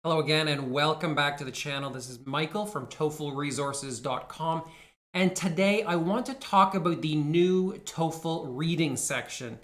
Hello again and welcome back to the channel. This is Michael from TOEFLresources.com, and today I want to talk about the new TOEFL reading section.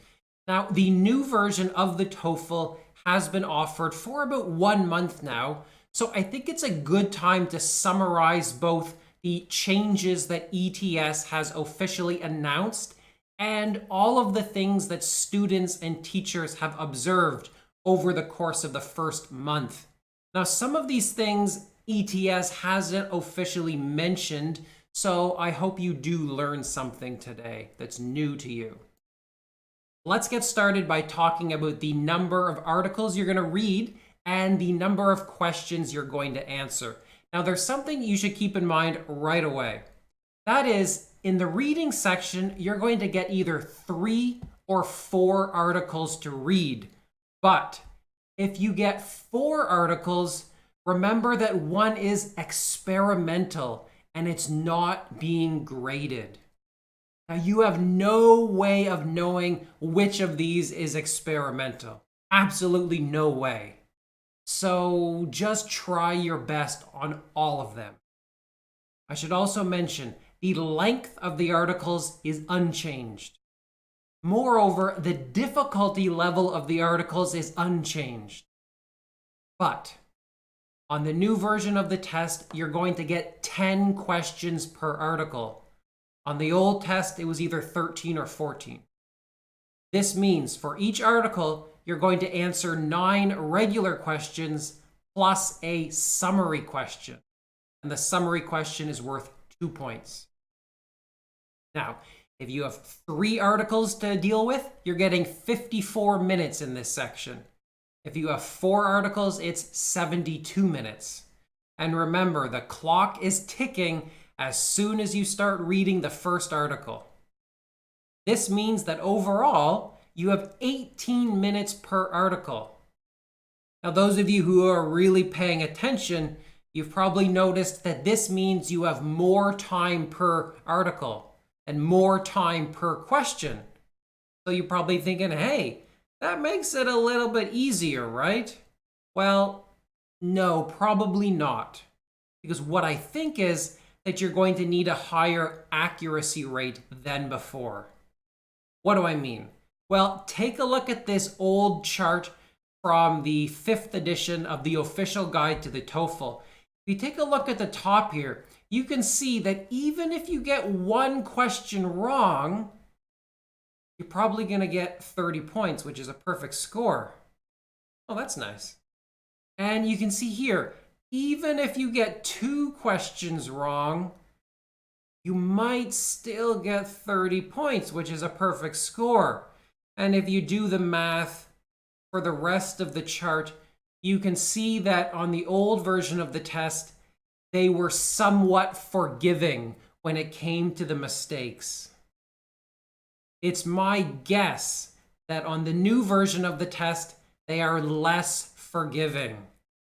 Now, the new version of the TOEFL has been offered for about 1 month now, so I think it's a good time to summarize both the changes that ETS has officially announced and all of the things that students and teachers have observed over the course of the first month. Now, some of these things ETS hasn't officially mentioned, so I hope you do learn something today that's new to you. Let's get started by talking about the number of articles you're going to read and the number of questions you're going to answer. Now, there's something you should keep in mind right away. That is, in the reading section, you're going to get either 3 or 4 articles to read, but if you get 4 articles, remember that one is experimental and it's not being graded. Now, you have no way of knowing which of these is experimental. Absolutely no way. So just try your best on all of them. I should also mention the length of the articles is unchanged. Moreover, the difficulty level of the articles is unchanged. But on the new version of the test, you're going to get 10 questions per article. On the old test, it was either 13 or 14. This means for each article, you're going to answer 9 regular questions plus a summary question. And the summary question is worth 2 points. Now, if you have 3 articles to deal with, you're getting 54 minutes in this section. If you have 4 articles, it's 72 minutes. And remember, the clock is ticking as soon as you start reading the first article. This means that overall, you have 18 minutes per article. Now, those of you who are really paying attention, you've probably noticed that this means you have more time per article and more time per question. So you're probably thinking, hey, that makes it a little bit easier, right? Well, no, probably not. Because what I think is that you're going to need a higher accuracy rate than before. What do I mean? Well, take a look at this old chart from the 5th edition of the official guide to the TOEFL. If you take a look at the top here, you can see that even if you get 1 question wrong, you're probably going to get 30 points, which is a perfect score. Oh, that's nice. And you can see here, even if you get 2 questions wrong, you might still get 30 points, which is a perfect score. And if you do the math for the rest of the chart, you can see that on the old version of the test, they were somewhat forgiving when it came to the mistakes. It's my guess that on the new version of the test, they are less forgiving.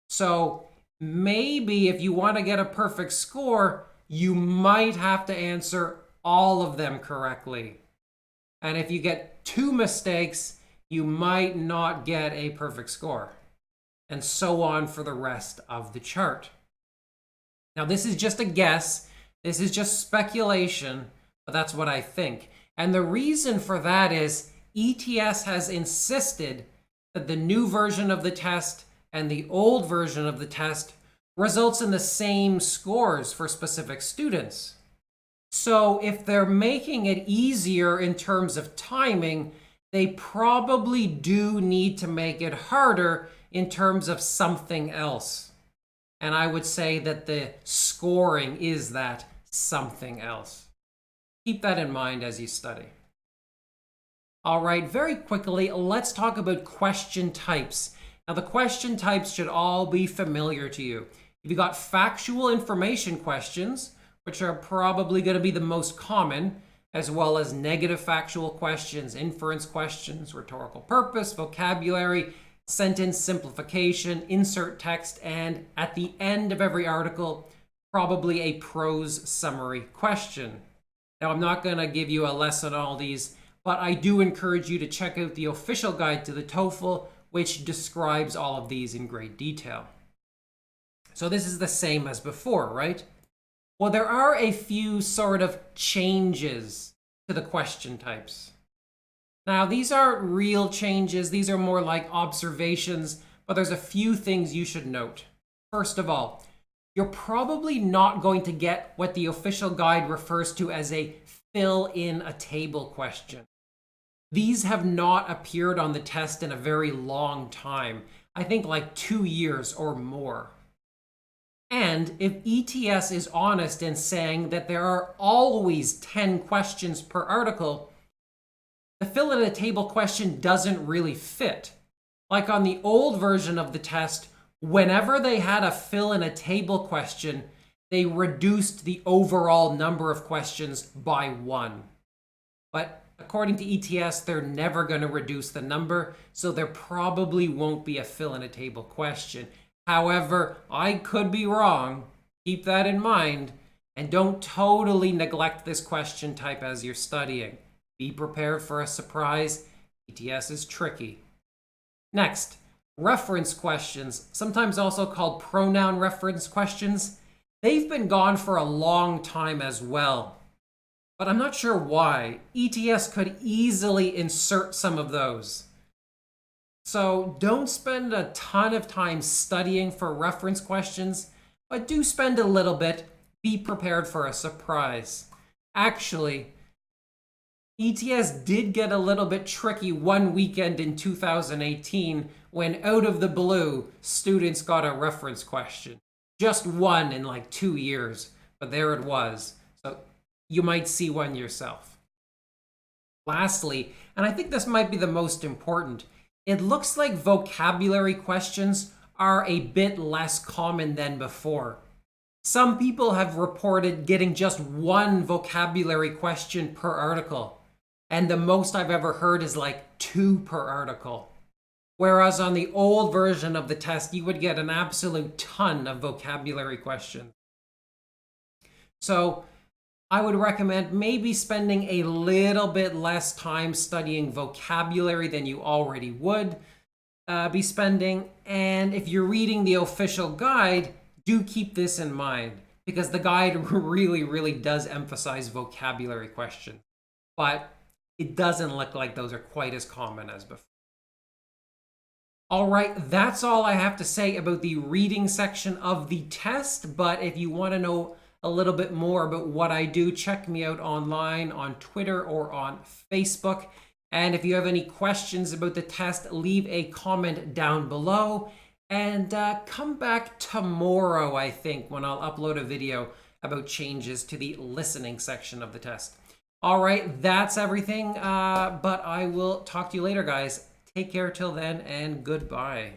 So maybe if you want to get a perfect score, you might have to answer all of them correctly. And if you get 2 mistakes, you might not get a perfect score. And so on for the rest of the chart. Now, this is just a guess. This is just speculation, but that's what I think. And the reason for that is ETS has insisted that the new version of the test and the old version of the test results in the same scores for specific students. So if they're making it easier in terms of timing, they probably do need to make it harder in terms of something else. And I would say that the scoring is that something else. Keep that in mind as you study. All right, very quickly, let's talk about question types. Now, the question types should all be familiar to you. You've got factual information questions, which are probably going to be the most common, as well as negative factual questions, inference questions, rhetorical purpose, vocabulary, sentence simplification, insert text, and at the end of every article, probably a prose summary question. Now, I'm not going to give you a lesson on all these, but I do encourage you to check out the official guide to the TOEFL, which describes all of these in great detail. So this is the same as before, right? Well, there are a few sort of changes to the question types. Now, these aren't real changes. These are more like observations, but there's a few things you should note. First of all, you're probably not going to get what the official guide refers to as a fill in a table question. These have not appeared on the test in a very long time. I think like 2 years or more. And if ETS is honest in saying that there are always 10 questions per article, the fill in a table question doesn't really fit. Like on the old version of the test, whenever they had a fill in a table question, they reduced the overall number of questions by 1. But according to ETS, they're never going to reduce the number, so there probably won't be a fill in a table question. However, I could be wrong. Keep that in mind, and don't totally neglect this question type as you're studying. Be prepared for a surprise. ETS is tricky. Next, reference questions, sometimes also called pronoun reference questions. They've been gone for a long time as well, but I'm not sure why. ETS could easily insert some of those. So don't spend a ton of time studying for reference questions, but do spend a little bit. Be prepared for a surprise. Actually, ETS did get a little bit tricky one weekend in 2018 when out of the blue, students got a reference question. Just one in like 2 years, but there it was. So you might see one yourself. Lastly, and I think this might be the most important, it looks like vocabulary questions are a bit less common than before. Some people have reported getting just one vocabulary question per article, and the most I've ever heard is like 2 per article. Whereas on the old version of the test, you would get an absolute ton of vocabulary questions. So I would recommend maybe spending a little bit less time studying vocabulary than you already would be spending. And if you're reading the official guide, do keep this in mind, because the guide really does emphasize vocabulary questions. But it doesn't look like those are quite as common as before. All right, that's all I have to say about the reading section of the test. But if you want to know a little bit more about what I do, check me out online on Twitter or on Facebook. And if you have any questions about the test, leave a comment down below. And come back tomorrow, I think, when I'll upload a video about changes to the listening section of the test. All right, that's everything. But I will talk to you later, guys. Take care till then, and goodbye.